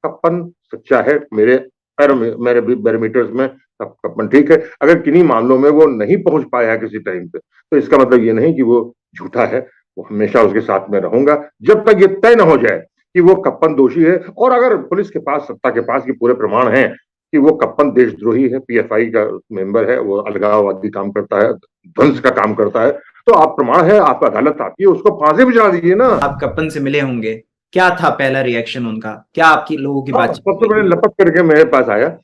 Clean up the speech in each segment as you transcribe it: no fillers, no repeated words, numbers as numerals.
कप्पन सच्चा है, मेरे बैरोमीटर्स में कप्पन ठीक है। अगर किन्हीं मामलों में वो नहीं पहुंच पाया है किसी टाइम पे, तो इसका मतलब ये नहीं कि वो झूठा है। वो हमेशा उसके साथ में रहूंगा जब तक ये तय न हो जाए कि वो कप्पन दोषी है। और अगर पुलिस के पास, सत्ता के पास ये पूरे प्रमाण हैं कि वो कप्पन देशद्रोही है, पीएफआई का मेंबर है, वो अलगाववादी काम करता है, ध्वंस का काम करता है, तो आप प्रमाण है, आप अदालत आती है, उसको फांसी भी चढ़ा दीजिए ना। आप कप्पन से मिले होंगे, क्या था पहला रिएक्शन उनका? क्या आपकी लोगों की हाँ, बातचीत सबसे हुई? पहले लपक करके मेरे पास आया।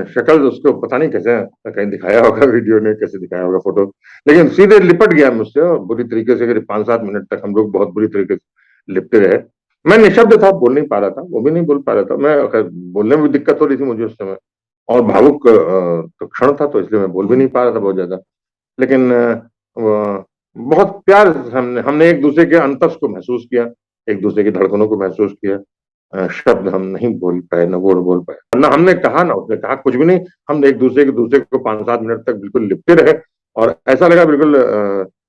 शक्ल उसको पता नहीं कैसे कहीं दिखाया होगा, वीडियो ने कैसे दिखाया होगा, फोटो, लेकिन सीधे लिपट गया मुझसे और बुरी तरीके से। करीब 5-7 मिनट तक हम लोग बहुत बुरी तरीके से लिपटे रहे। मैं निशब्द था, बोल नहीं पा रहा था, वो भी नहीं बोल पा रहा था। मैं बोलने में भी दिक्कत हो रही थी मुझे उस समय, और भावुक तो क्षण था, तो इसलिए मैं बोल भी नहीं पा रहा था बहुत ज्यादा। लेकिन बहुत प्यार से हमने एक दूसरे के अंतस को महसूस किया, एक दूसरे की धड़कनों को महसूस किया। शब्द हम नहीं बोल पाए, न वो बोल पाए, ना हमने कहा ना उसने कहा, कुछ भी नहीं। हम एक दूसरे को 5-7 मिनट तक बिल्कुल लिपटे रहे, और ऐसा लगा बिल्कुल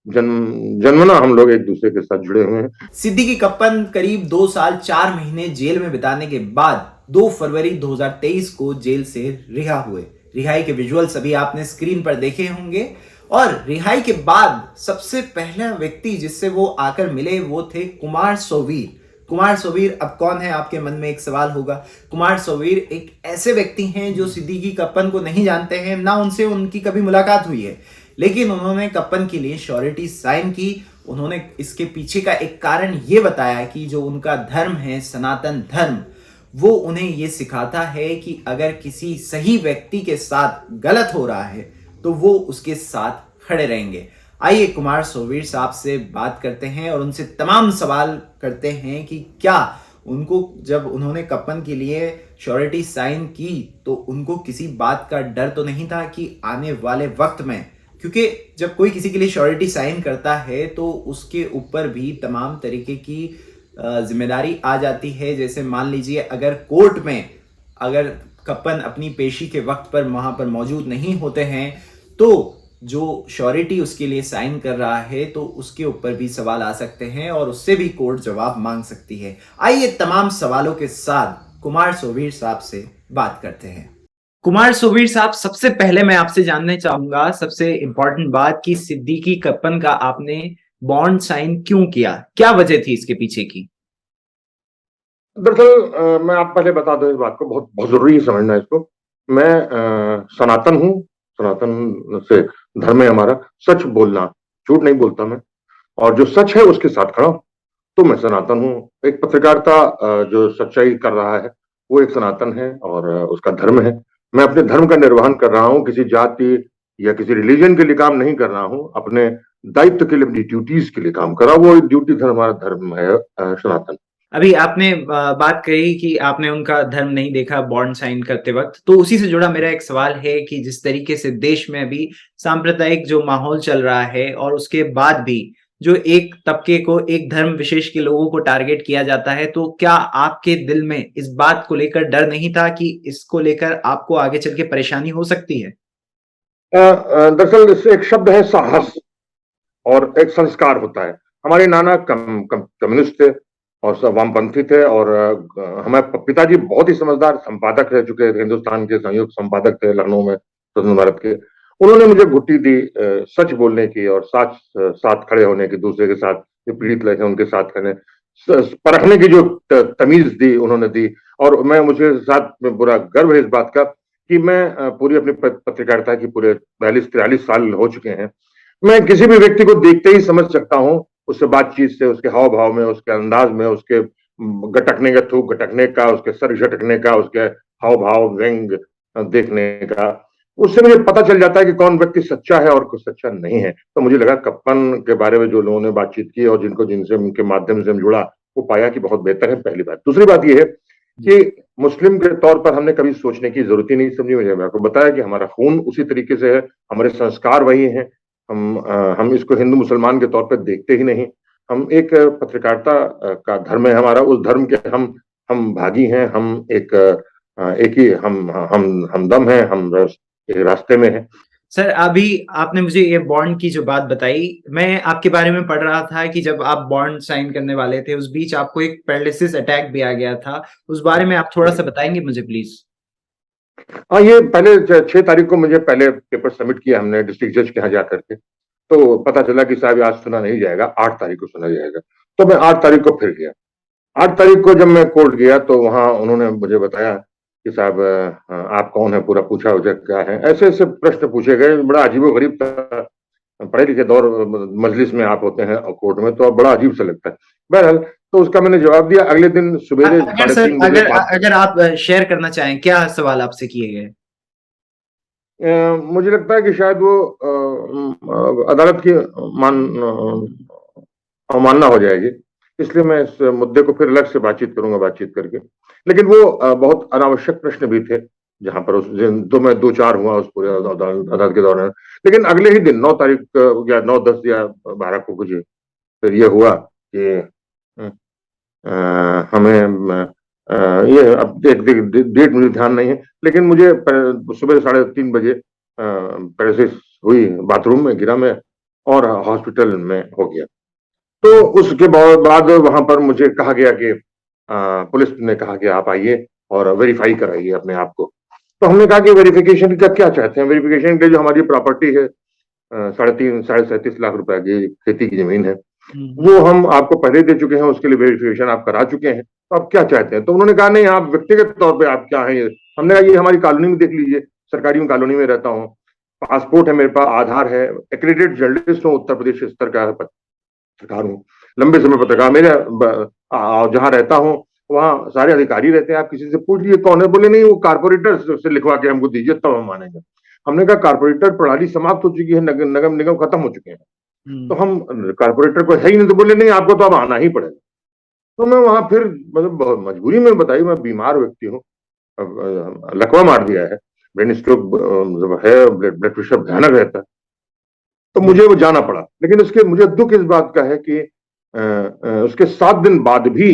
जन्मना हम लोग एक दूसरे के साथ जुड़े हुए हैं। सिद्दीकी कप्पन करीब 2 साल 4 महीने जेल में बिताने के बाद 2 फरवरी 2023 को जेल से रिहा हुए। रिहाई के विजुअल्स अभी आपने स्क्रीन पर देखे होंगे। और रिहाई के बाद सबसे पहला व्यक्ति जिससे वो आकर मिले वो थे कुमार सोवीर। कुमार सोवीर अब कौन है, आपके मन में एक सवाल होगा। कुमार सोवीर एक ऐसे व्यक्ति हैं जो सिद्दीकी कप्पन को नहीं जानते हैं, ना उनसे उनकी कभी मुलाकात हुई है, लेकिन उन्होंने कप्पन के लिए श्योरिटी साइन की। उन्होंने इसके पीछे का एक कारण ये बताया कि जो उनका धर्म है, सनातन धर्म, वो उन्हें ये सिखाता है कि अगर किसी सही व्यक्ति के साथ गलत हो रहा है तो वो उसके साथ खड़े रहेंगे। आइए कुमार सोवीर साहब से बात करते हैं और उनसे तमाम सवाल करते हैं कि क्या उनको, जब उन्होंने कप्पन के लिए श्योरिटी साइन की, तो उनको किसी बात का डर तो नहीं था कि आने वाले वक्त में, क्योंकि जब कोई किसी के लिए श्योरिटी साइन करता है तो उसके ऊपर भी तमाम तरीके की जिम्मेदारी आ जाती है। जैसे मान लीजिए अगर कोर्ट में अगर कप्पन अपनी पेशी के वक्त पर वहां पर मौजूद नहीं होते हैं तो जो श्योरिटी उसके लिए साइन कर रहा है तो उसके ऊपर भी सवाल आ सकते हैं और उससे भी कोर्ट जवाब मांग सकती है। आइए तमाम सवालों के साथ कुमार सोवीर साहब से बात करते हैं। कुमार सोवीर साहब, सबसे पहले मैं आपसे जानना चाहूंगा सबसे इंपॉर्टेंट बात कि सिद्दीकी कप्पन का आपने बॉन्ड साइन क्यों किया, क्या वजह थी इसके पीछे की? दरअसल मैं आप पहले बता दूं इस बात को, बहुत बहुत जरूरी है समझना इसको। मैं सनातन हूँ, सनातन से धर्म है हमारा, सच बोलना, झूठ नहीं बोलता मैं, और जो सच है उसके साथ खड़ा हूं। तो मैं सनातन हूँ। एक पत्रकारिता जो सच्चाई कर रहा है वो एक सनातन है, और उसका धर्म है। मैं अपने धर्म का निर्वहन कर रहा हूँ, किसी जाति या किसी रिलीजन के लिए काम नहीं कर रहा हूँ, अपने दायित्व के लिए, अपनी ड्यूटीज के लिए काम कर रहा हूँ। वो ड्यूटी धर्म, हमारा धर्म है सनातन। अभी आपने बात कही कि आपने उनका धर्म नहीं देखा बॉन्ड साइन करते वक्त, तो उसी से जुड़ा मेरा एक सवाल है कि जिस तरीके से देश में अभी सांप्रदायिक जो माहौल चल रहा है और उसके बाद भी जो एक तबके को, एक धर्म विशेष के लोगों को टारगेट किया जाता है, तो क्या आपके दिल में इस बात को लेकर डर नहीं था कि इसको लेकर आपको आगे चल के परेशानी हो सकती है? दरअसल इससे एक शब्द है साहस, और एक संस्कार होता है। हमारे नाना कम्युनिस्ट थे और सब वामपंथी थे, और हमारे पिताजी बहुत ही समझदार संपादक रह चुके थे, हिंदुस्तान के संयुक्त संपादक थे लखनऊ में, स्वतंत्र भारत के। उन्होंने मुझे घुट्टी दी सच बोलने की, और साथ साथ खड़े होने की, दूसरे के साथ, जो पीड़ित लोग हैं उनके साथ खड़े परखने की जो तमीज दी उन्होंने दी। और मैं, मुझे साथ में बुरा गर्व है इस बात का कि मैं पूरी अपनी पत्रकारिता की पूरे 42-43 साल हो चुके हैं, मैं किसी भी व्यक्ति को देखते ही समझ सकता हूँ, उससे बातचीत से, उसके हाव भाव में, उसके अंदाज में, उसके गटकने का, थूक गटकने का, उसके सर झटकने का, उसके हाव भाव, व्यंग देखने का, उससे मुझे पता चल जाता है कि कौन व्यक्ति सच्चा है और कौन सच्चा नहीं है। तो मुझे लगा कप्पन के बारे में जो लोगों ने बातचीत की और जिनसे उनके माध्यम से हम जुड़ा, वो पाया कि बहुत बेहतर है, पहली बात। दूसरी बात यह है कि मुस्लिम के तौर पर हमने कभी सोचने की जरूरत ही नहीं समझी। मैंने आपको बताया कि हमारा खून उसी तरीके से है, हमारे संस्कार वही हैं। हम इसको हिंदू मुसलमान के तौर पर देखते ही नहीं। हम एक पत्रकारिता का धर्म है हमारा, उस धर्म के हम भागी हैं, हम एक ही हमदम हैं, हम एक रास्ते में हैं। सर अभी आपने मुझे ये बॉन्ड की जो बात बताई, मैं आपके बारे में पढ़ रहा था कि जब आप बॉन्ड साइन करने वाले थे, उस बीच आपको एक पैरालिसिस अटैक भी आ गया था। उस बारे में आप थोड़ा-सा बताएँगे मुझे प्लीज़? हाँ, ये पहले 6 तारीख को मुझे पहले पेपर सबमिट किया हमने डिस्ट्रिक्ट जज के यहाँ जा करके। तो पता चला कि साहब आज सुना नहीं जाएगा, 8 तारीख को सुना जाएगा। तो मैं 8 तारीख को फिर गया। 8 तारीख को जब मैं कोर्ट गया तो वहाँ उन्होंने मुझे बताया कि साहब आप कौन है, पूरा पूछा वूछा क्या है, ऐसे ऐसे प्रश्न पूछे गए, बड़ा अजीबोगरीब था। पढ़े लिखे दौर मजलिस में आप होते हैं और कोर्ट में, तो अब बड़ा अजीब सा लगता है। बहरहाल तो उसका मैंने जवाब दिया। अगले दिन सवेरे अगर साढ़े सर तीन बजे बात। अगर आप शेयर करना चाहें, क्या सवाल आपसे किए गए? मुझे लगता है कि शायद वो अदालत की मान अवमानना हो जाएगी, इसलिए मैं इस मुद्दे को फिर अलग से बातचीत करके। लेकिन वो बहुत अनावश्यक प्रश्न भी थे, जहां पर उस दिन तो मैं दो चार हुआ उस पूरे अदालत के दौरान। लेकिन अगले ही दिन 9 तारीख या 9, 10 या 12 को कुछ फिर ये हुआ कि हमें ये अब डेट मुझे ध्यान नहीं है, लेकिन मुझे सुबह 3:30 बजे पैरालिसिस हुई, बाथरूम में गिरा मैं और हॉस्पिटल में हो गया। तो उसके बाद वहां पर मुझे कहा गया कि पुलिस ने कहा कि आप आइए और वेरीफाई कराइए अपने आप को। तो हमने कहा कि वेरिफिकेशन का क्या चाहते हैं? वेरिफिकेशन के जो हमारी प्रॉपर्टी है 37.5 लाख रुपए की खेती की जमीन है, वो हम आपको पहले दे चुके हैं, उसके लिए वेरिफिकेशन आप करा चुके हैं, तो आप क्या चाहते हैं? तो उन्होंने कहा नहीं, आप व्यक्तिगत तौर पे आप क्या हैं ये। हमने कहा ये हमारी कॉलोनी में देख लीजिए, सरकारी कॉलोनी में रहता हूँ, पासपोर्ट है मेरे पास, आधार है, एक्रेडिटेड जर्नलिस्ट हूँ, उत्तर प्रदेश स्तर का पत्रकार हूँ, लंबे समय पत्रकार मेरे जहाँ रहता हूँ वहाँ सारे अधिकारी रहते हैं, आप किसी से पूछ लीजिए कौन है, बोले नहीं वो कारपोरेटर से लिखवा के हमको दीजिए तब हम मानेंगे। हमने कहा कारपोरेटर प्रणाली समाप्त हो चुकी है, नगम निगम खत्म हो चुके हैं, तो हम कारपोरेटर को है ही नहीं, तो बोले नहीं आपको तो अब आना ही पड़ेगा। तो मैं वहां फिर मतलब बहुत मजबूरी में बताई, मैं बीमार व्यक्ति हूँ, लकवा मार दिया है, ब्रेन स्ट्रोक है, ब्लड प्रेशर भयानक रहता है, तो मुझे वो जाना पड़ा। लेकिन उसके मुझे दुख इस बात का है कि उसके 7 दिन बाद भी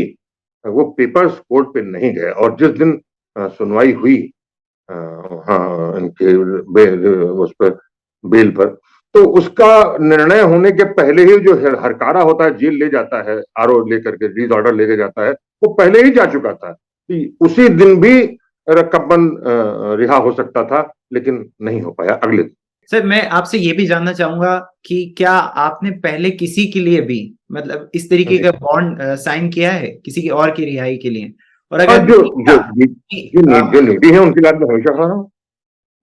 वो पेपर्स कोर्ट पे नहीं गए, और जिस दिन सुनवाई हुई हाँ इनके उस पर बेल पर, तो उसका निर्णय होने के पहले ही जो हरकारा होता है जेल ले जाता है, आरओ लेकर के रिलीज ऑर्डर लेके जाता है, वो पहले ही जा चुका था कि उसी दिन भी कप्पन रिहा हो सकता था, लेकिन नहीं हो पाया अगले दिन। सर मैं आपसे ये भी जानना चाहूंगा कि क्या आपने पहले किसी के लिए भी मतलब इस तरीके का बॉन्ड साइन किया है किसी की और की रिहाई के लिए? और हाँ, अगर जो नहीं जो किया, जो नीति है उनके लिए मैं हमेशा खड़ा हूँ,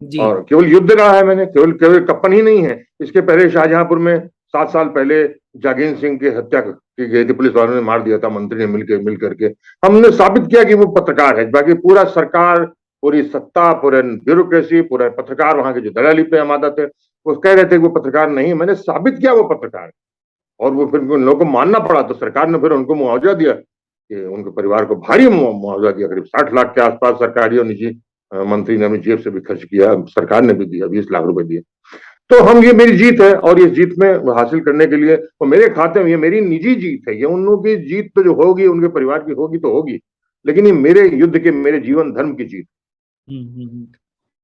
जी और केवल युद्ध रहा है मैंने, केवल केवल कप्पन ही नहीं है। इसके पहले शाहजहांपुर में 7 साल पहले जागीर सिंह की हत्या की गई थी, पुलिस वालों ने मार दिया था, मंत्री ने मिल करके हमने साबित किया कि वो पत्रकार है। बाकी पूरा सरकार, पूरी सत्ता, पूरे ब्यूरोक्रेसी, पूरा पत्रकार वहां के जो दलाली पे आमादा थे, वो कह रहे थे कि वो पत्रकार नहीं, मैंने साबित किया वो पत्रकार है। और वो फिर उन लोगों को मानना पड़ा, तो सरकार ने फिर उनको मुआवजा दिया, कि उनके परिवार को भारी मुआवजा दिया, करीब 60 लाख के आसपास सरकारी और निजी मंत्री ने अपनी जेब से भी खर्च किया, सरकार ने भी दिया, 20 लाख रुपए दिए। तो हम, ये मेरी जीत है, और इस जीत में हासिल करने के लिए वो मेरे खाते में, ये मेरी निजी जीत है, ये उन लोगों की जीत तो जो होगी उनके परिवार की होगी तो होगी, लेकिन ये मेरे युद्ध के, मेरे जीवन धर्म की जीत।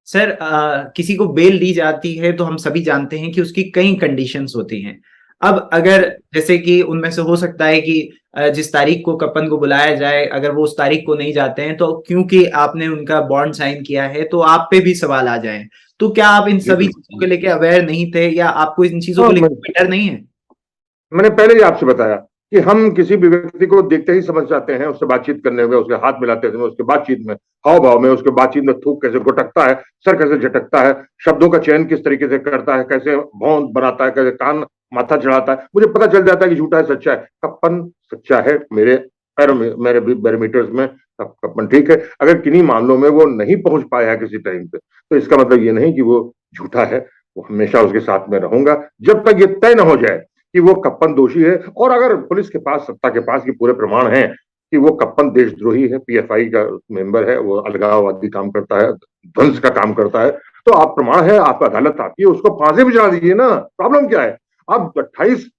सर किसी को बेल दी जाती है तो हम सभी जानते हैं कि उसकी कई कंडीशंस होती हैं। अब अगर जैसे कि उनमें से हो सकता है कि जिस तारीख को कप्पन को बुलाया जाए, अगर वो उस तारीख को नहीं जाते हैं तो क्योंकि आपने उनका बॉन्ड साइन किया है तो आप पे भी सवाल आ जाए। तो क्या आप इन सभी चीजों को लेके अवेयर नहीं थे, या आपको इन चीजों को लेकर डर नहीं है? मैंने पहले ही आपसे बताया कि हम किसी भी व्यक्ति को देखते ही समझ जाते हैं, उससे बातचीत करने में, उसके हाथ मिलाते समय, उसके बातचीत में, हाव भाव में, उसके बातचीत में थूक कैसे गुटकता है, सर कैसे झटकता है, शब्दों का चयन किस तरीके से करता है, कैसे भौं बनाता है, कैसे कान माथा चढ़ाता है, मुझे पता चल जाता है कि झूठा है सच्चा है। कप्पन सच्चा है मेरे मेरे बैरोमीटर्स में, कप्पन ठीक है। अगर किन्हीं मामलों में वो नहीं पहुंच पाया है किसी टाइम पे, तो इसका मतलब ये नहीं कि वो झूठा है। वो हमेशा उसके साथ में रहूंगा जब तक ये तय न हो जाए कि वो कप्पन दोषी है। और अगर पुलिस के पास, सत्ता के पास ये पूरे प्रमाण हैं कि वो कप्पन देशद्रोही है, पीएफआई का मेंबर है, वो अलगाववादी काम करता है, ध्वंस का काम करता है, तो आप प्रमाण है, आप अदालत आती है, उसको फांसी भी चढ़ा दीजिए ना, प्रॉब्लम क्या है? आप 28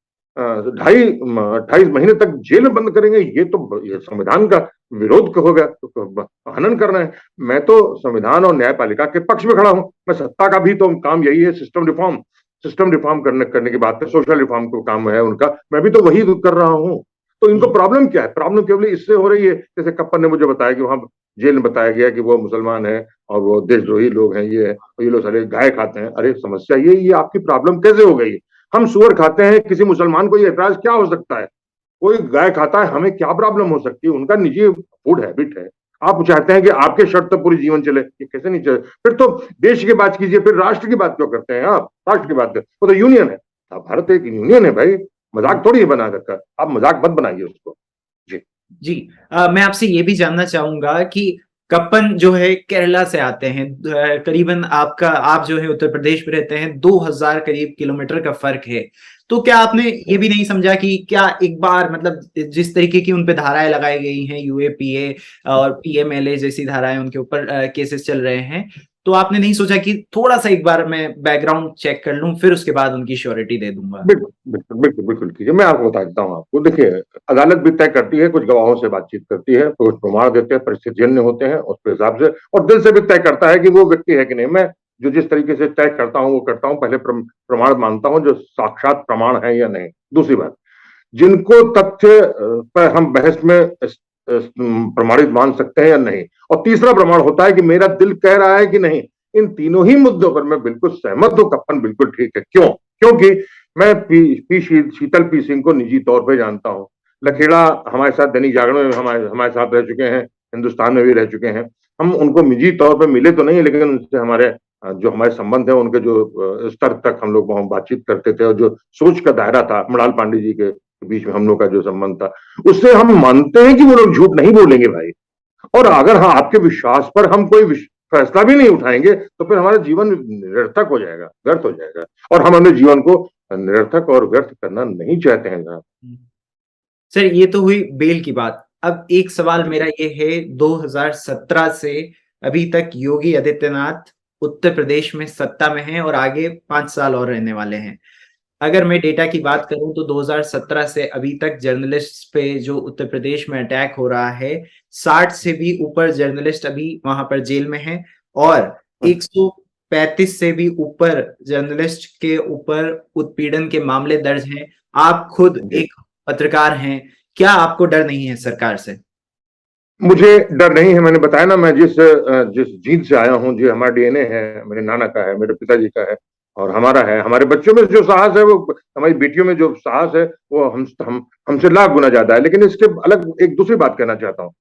ढाई 28 महीने तक जेल में बंद करेंगे, ये संविधान का विरोध होगा, हनन करना है। मैं तो संविधान और न्यायपालिका के पक्ष में खड़ा हूं। मैं सत्ता का भी तो काम यही है, सिस्टम रिफॉर्म करने की बात है, सोशल रिफॉर्म को काम है उनका, मैं भी तो वही कर रहा हूं। तो इनको प्रॉब्लम क्या है? प्रॉब्लम केवल इससे हो रही है, जैसे कप्पन ने मुझे बताया कि वहां जेल में बताया गया कि वो मुसलमान है और वो देशद्रोही लोग हैं, ये लोग सारे गाय खाते हैं। अरे समस्या ये आपकी प्रॉब्लम कैसे हो गई? हम सुअर खाते हैं, किसी मुसलमान को ये ऐतराज क्या हो सकता है? कोई गाय खाता है, हमें क्या प्रॉब्लम हो सकती है? उनका निजी फूड हैबिट है। आप चाहते हैं कि आपके शर्त तो पूरी जीवन चले, ये कैसे नहीं चले? फिर तो देश की बात कीजिए, फिर राष्ट्र की बात क्यों करते हैं आप? राष्ट्र की बात वो तो यूनियन है। भारत एक यूनियन है भाई, मजाक थोड़ी है बना रखा। आप मजाक मत बनाइए उसको। जी जी। मैं आपसे ये भी जानना चाहूंगा कि कप्पन जो है केरला से आते हैं, करीबन आप जो है उत्तर प्रदेश में रहते हैं, 2000 करीब किलोमीटर का फर्क है। तो क्या आपने ये भी नहीं समझा कि क्या एक बार मतलब जिस तरीके की उनपे धाराएं लगाई गई हैं, यूएपीए और पीएमएलए जैसी धाराएं उनके ऊपर केसेस चल रहे हैं, तो आपने नहीं सोचा कि थोड़ा सा एक बार मैं बैकग्राउंड चेक कर लूं, फिर उसके बाद उनकी श्योरिटी दे दूंगा? बिल्कुल बिल्कुल बिल्कुल बिल्कुल कीजिए। मैं आपको बता देता हूँ। आपको देखिए, अदालत भी तय करती है, कुछ गवाहों से बातचीत करती है, कुछ प्रमाण देते हैं, परिस्थितिजन्य होते हैं, उसके हिसाब से, और दिल से भी तय करता है कि वो व्यक्ति है कि नहीं। मैं जो जिस तरीके से तय करता हूँ वो करता हूँ, पहले प्रमाण मानता हूँ जो साक्षात प्रमाण है या नहीं। दूसरी बात, जिनको तथ्य पर हम बहस में प्रमाणित मान सकते हैं या नहीं, और तीसरा प्रमाण होता है कि मेरा दिल कह रहा है कि नहीं। इन तीनों ही मुद्दों पर मैं बिल्कुल सहमत हूं, कप्पन बिल्कुल ठीक है। क्यों? क्योंकि मैं शीतल पी सिंह को निजी तौर पे जानता हूं। लखेड़ा हमारे साथ दैनिक जागरण में हमारे हमारे साथ रह चुके हैं, हिंदुस्तान में भी रह चुके हैं। हम उनको निजी तौर पे मिले तो नहीं, लेकिन उनसे जो हमारे संबंध है, उनके जो स्तर तक हम लोग बातचीत करते थे, और जो सोच का दायरा था मृणाल पांडे जी के बीच में हम लोग का जो संबंध था, उससे हम मानते हैं कि वो लोग झूठ नहीं बोलेंगे भाई। और अगर हाँ आपके विश्वास पर हम कोई फैसला भी नहीं उठाएंगे तो फिर हमारा जीवन निरर्थक हो जाएगा, व्यर्थ हो जाएगा। और हम अपने जीवन को निरर्थक और व्यर्थ करना नहीं चाहते हैं जनाब। सर, ये तो हुई बेल की बात। अब एक सवाल मेरा ये है, 2017 से अभी तक योगी आदित्यनाथ उत्तर प्रदेश में सत्ता में हैं और आगे 5 साल और रहने वाले हैं। अगर मैं डेटा की बात करूं तो 2017 से अभी तक जर्नलिस्ट पे जो उत्तर प्रदेश में अटैक हो रहा है, 60 से भी ऊपर जर्नलिस्ट अभी वहां पर जेल में हैं, और 135 से भी ऊपर जर्नलिस्ट के ऊपर उत्पीड़न के मामले दर्ज हैं। आप खुद एक पत्रकार हैं, क्या आपको डर नहीं है सरकार से? मुझे डर नहीं है। मैंने बताया ना, मैं जिस जीत से आया हूँ, जो हमारा डीएनए है, मेरे नाना का है, मेरे पिताजी का है, और हमारा है। हमारे बच्चों में जो साहस है, वो हमारी बेटियों में जो साहस है, वो हमसे लाख गुना ज्यादा है। लेकिन इसके अलग एक दूसरी बात कहना चाहता हूँ।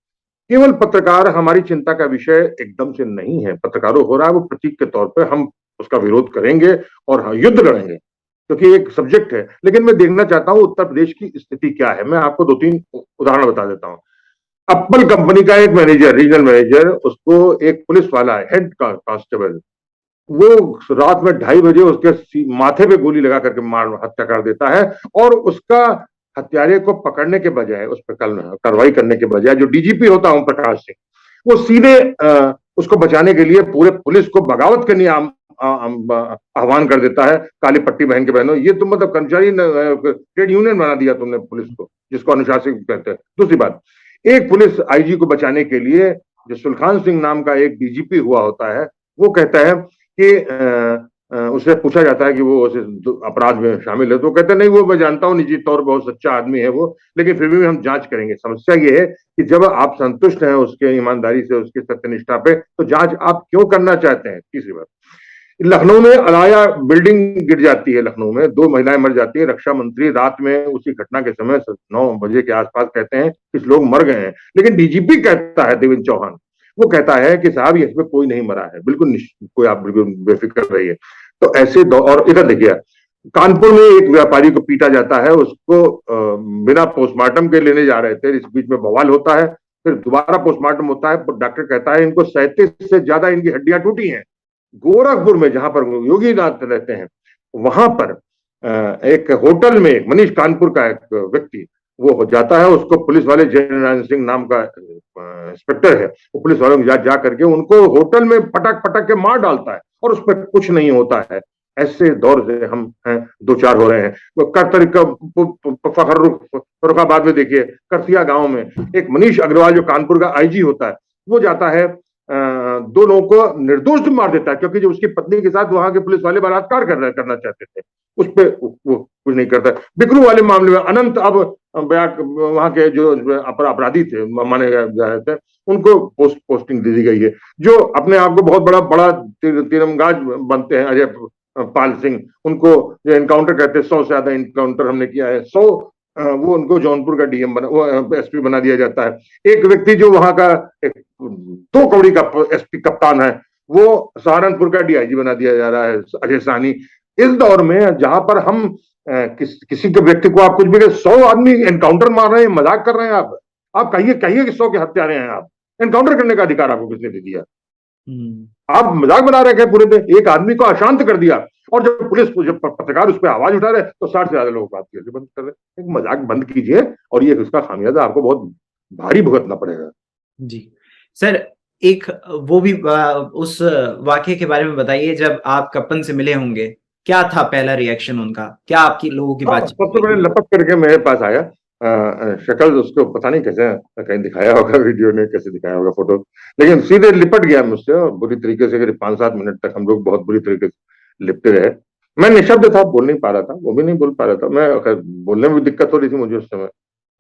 केवल पत्रकार हमारी चिंता का विषय एकदम से नहीं है। पत्रकारों हो रहा है वो प्रतीक के तौर पर, हम उसका विरोध करेंगे और युद्ध लड़ेंगे, क्योंकि एक सब्जेक्ट है। लेकिन मैं देखना चाहता हूं उत्तर प्रदेश की स्थिति क्या है। मैं आपको 2-3 उदाहरण बता देता हूं। एप्पल कंपनी का एक मैनेजर, रीजनल मैनेजर, उसको एक पुलिस वाला हेड कांस्टेबल, वो रात में 2:30 बजे उसके माथे पे गोली लगा करके मार हत्या कर देता है। और उसका हत्यारे को पकड़ने के बजाय, उस पर कार्रवाई करने के बजाय, जो डीजीपी होता ओम प्रकाश सिंह, वो सीधे उसको बचाने के लिए पूरे पुलिस को बगावत करने आह्वान कर देता है। काली पट्टी पहन के, बहनों, ये तुम मतलब कर्मचारी ट्रेड यूनियन बना दिया तुमने पुलिस को, जिसको अनुशासित कहते हैं। दूसरी बात, एक पुलिस आईजी को बचाने के लिए, जो सुलखान सिंह नाम का एक डीजीपी हुआ होता है, वो कहता है कि उससे पूछा जाता है कि वो अपराध में शामिल है, तो कहते नहीं, वो मैं जानता हूँ, निजी तौर पर बहुत सच्चा आदमी है वो, लेकिन फिर भी हम जांच करेंगे। समस्या ये है कि जब आप संतुष्ट हैं उसके ईमानदारी से, उसकी सत्यनिष्ठा पे, तो जांच आप क्यों करना चाहते हैं? तीसरी बात, लखनऊ में अलाया बिल्डिंग गिर जाती है, लखनऊ में 2 महिलाएं मर जाती है। रक्षा मंत्री रात में उसी घटना के समय 9 बजे के आसपास कहते हैं कुछ लोग मर गए हैं, लेकिन डीजीपी कहता है, देवेंद्र चौहान, वो कहता है कि साहब इसमें कोई नहीं मरा है, बिल्कुल कोई, आप बिल्कुल बेफिक्र रहिए। तो ऐसे और इधर देखिए, कानपुर में एक व्यापारी को पीटा जाता है, उसको बिना पोस्टमार्टम के लेने जा रहे थे, इस बीच में बवाल होता है, फिर दोबारा पोस्टमार्टम होता है, डॉक्टर कहता है इनको 37 से ज्यादा इनकी हड्डियां टूटी हैं। गोरखपुर में, जहां पर योगी नाथ रहते हैं, वहां पर एक होटल में मनीष कानपुर का एक व्यक्ति वो हो जाता है, उसको पुलिस वाले, जय नारायण सिंह नाम का इंस्पेक्टर है, वो पुलिस वालों को जा करके उनको होटल में पटक पटक के मार डालता है, और उस पर कुछ नहीं होता है। ऐसे दौर से हम दो चार हो रहे हैं। वो फर्रुखाबाद में देखिए, करथिया गांव में एक मनीष अग्रवाल जो कानपुर का आईजी होता है, वो जाता है, दो लोगों को निर्दोष मार देता है, क्योंकि जो उसकी पत्नी के साथ वहां के पुलिस वाले बलात्कार करना चाहते थे, उस पर वो कुछ नहीं करता। बिकरू वाले मामले में अनंत अब वहां के जो अपराधी थे माने गए थे, उनको पोस्टिंग दे दी गई है। जो अपने आप को बहुत बड़ा बड़ा तीरंदाज बनते हैं, अजय पाल सिंह, उनको जो एनकाउंटर कहते हैं, 100 से ज्यादा एनकाउंटर हमने किया है, 100, वो उनको जौनपुर का डीएम बना, वो एसपी बना दिया जाता है। एक व्यक्ति जो वहां का एक 2 कौड़ी का एसपी कप्तान है, वो सहारनपुर का डीआईजी बना दिया जा रहा है, अजय साहनी। इस दौर में जहां पर हम किसी के व्यक्ति को आप कुछ भी 100 आदमी एनकाउंटर मार रहे हैं, मजाक कर रहे हैं आप कहिए कि 100 के हत्यारे हैं आप। एनकाउंटर करने का अधिकार आपको किसने दे दिया? आप मजाक बना रहे हैं पूरे दिन। एक आदमी को अशांत कर दिया, और जब पुलिस जब पत्रकार उस पर आवाज उठा रहे तो 60 से ज्यादा लोग बात करके बंद कर रहे। एक मजाक बंद कीजिए, और ये उसका खामियाजा आपको बहुत भारी भुगतना पड़ेगा। जी सर, एक वो भी उस वाकये के बारे में बताइए, जब आप कप्पन से मिले होंगे, क्या था पहला रिएक्शन उनका? क्या आपकी लोगों की बात? सबसे पहले लपक करके मेरे पास आया, शक्ल उसको पता नहीं कैसे कहीं दिखाया होगा, वीडियो ने कैसे दिखाया होगा, फोटो, लेकिन सीधे लिपट गया मुझसे, और बुरी तरीके से 5-7 मिनट तक हम लोग बहुत बुरी तरीके से लिपटे रहे। मैं निशब्द था, बोल नहीं पा रहा था, वो भी नहीं बोल पा रहा था। मैं बोलने में भी दिक्कत हो रही थी मुझे उस समय,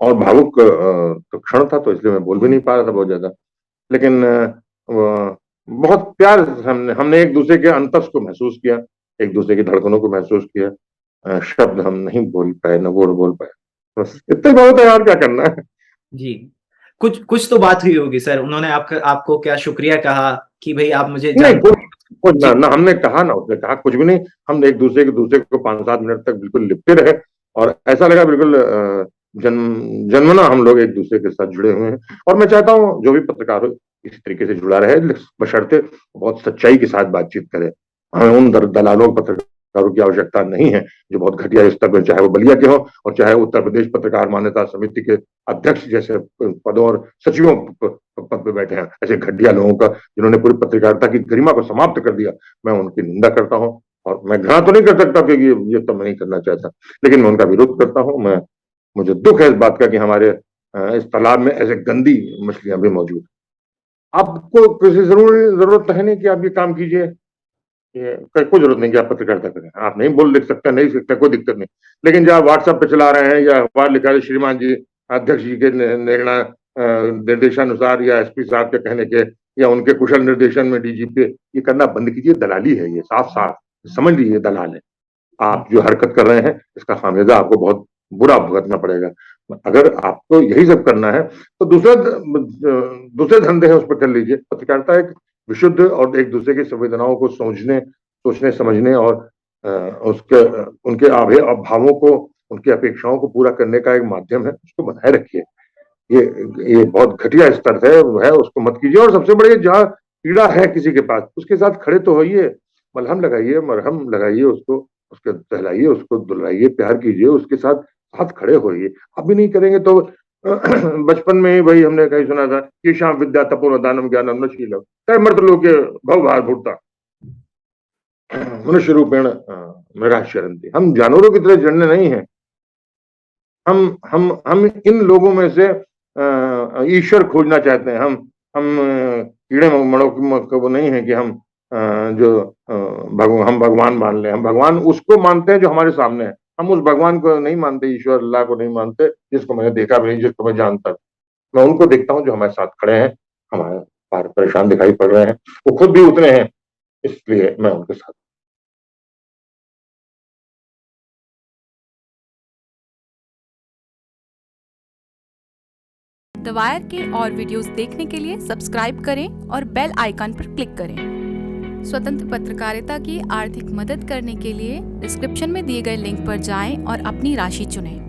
और भावुक तो क्षण था, तो इसलिए मैं बोल भी नहीं पा रहा था बहुत ज्यादा। लेकिन बहुत प्यार से हमने एक दूसरे के अंतस को महसूस किया, एक दूसरे की धड़कनों को महसूस किया। शब्द हम नहीं बोल पाए, न वो बोल पाए, बस इतने बहुत है, और क्या करना है। जी, कुछ तो बात हुई होगी सर, उन्होंने आपको क्या शुक्रिया कहा कि भाई आप मुझे नहीं, कुछ ना हमने कहा, ना उसने कहा, कुछ भी नहीं। हम एक दूसरे को 5-7 मिनट तक बिल्कुल लिपटे रहे, और ऐसा लगा बिल्कुल जन्मना हम लोग एक दूसरे के साथ जुड़े हुए हैं। और मैं चाहता हूँ जो भी पत्रकार हो इसी तरीके से जुड़ा रहे, बशर्ते बहुत सच्चाई के साथ बातचीत करे। हमें उन दलालों पत्रकारों की आवश्यकता नहीं है जो बहुत घटिया स्तर पर, चाहे वो बलिया के हो और चाहे उत्तर प्रदेश पत्रकार मान्यता समिति के अध्यक्ष जैसे पदों और सचिवों पद पे बैठे हैं। ऐसे घटिया लोगों का, जिन्होंने पूरी पत्रकारिता की गरिमा को समाप्त कर दिया, मैं उनकी निंदा करता हूँ। और मैं घृणा तो नहीं कर सकता, क्योंकि ये तो मैं नहीं करना चाहता, लेकिन मैं उनका विरोध करता हूँ। मुझे दुख है इस बात का कि हमारे इस तालाब में ऐसे गंदी मछलियां भी मौजूद। आपको किसी जरूरत है नहीं कि आप ये काम कीजिए, कोई जरूरत नहीं कि आप पत्रकारिता करें। आप नहीं लिख सकते, नहीं सकते, कोई दिक्कत नहीं। लेकिन जब व्हाट्सएप पे चला रहे हैं, या अखबार लिखा है श्रीमान जी अध्यक्ष जी के निर्देशानुसार, या एसपी साहब के कहने के, या उनके कुशल निर्देशन में डीजीपी, ये करना बंद कीजिए। दलाली है ये, साफ साफ समझ लीजिए दलाल है। आप जो हरकत कर रहे हैं, इसका खामियाजा आपको बहुत बुरा भुगतना पड़ेगा। अगर आपको यही सब करना है तो दूसरे धंधे हैं, उस पर कर लीजिए। पत्रकारिता एक विशुद्ध और एक दूसरे की संवेदनाओं को सोचने समझने और उनके भावों को, उनकी अपेक्षाओं को पूरा करने का एक माध्यम है। उसको बनाए रखिए। ये बहुत घटिया स्तर है, उसको मत कीजिए। और सबसे बड़ी, जहाँ पीड़ा है किसी के पास, उसके साथ खड़े तो होइए, मलहम लगाइए, मरहम लगाइए, उसको टहलाइए, उसको दुलाइए, प्यार कीजिए, उसके साथ खड़े होइए। आप भी नहीं करेंगे तो बचपन में ही भाई हमने कहीं सुना था कि शाम विद्या तपोर दानम ज्ञानम न शीलम तय मर्द लोके भव भार भूता मनुष्य रूपेण मृगा शरंती। हम जानवरों की तरह जड़ने नहीं है। हम इन लोगों में से ईश्वर खोजना चाहते हैं। हम कीड़े मकोड़ों को नहीं है कि हम हम भगवान मान ले। हम भगवान उसको मानते हैं जो हमारे सामने है। हम उस भगवान को नहीं मानते, ईश्वर अल्लाह को नहीं मानते, जिसको मैंने देखा भी नहीं, जिसको मैं जानता। मैं उनको देखता हूँ जो हमारे साथ खड़े हैं, हमारे पार परेशान दिखाई पड़ रहे हैं, वो खुद भी उतने हैं, इसलिए मैं उनके साथ। द वायर के और वीडियोस देखने के लिए सब्सक्राइब करें और बेल आइकन पर क्लिक करें। स्वतंत्र पत्रकारिता की आर्थिक मदद करने के लिए डिस्क्रिप्शन में दिए गए लिंक पर जाएं और अपनी राशि चुनें।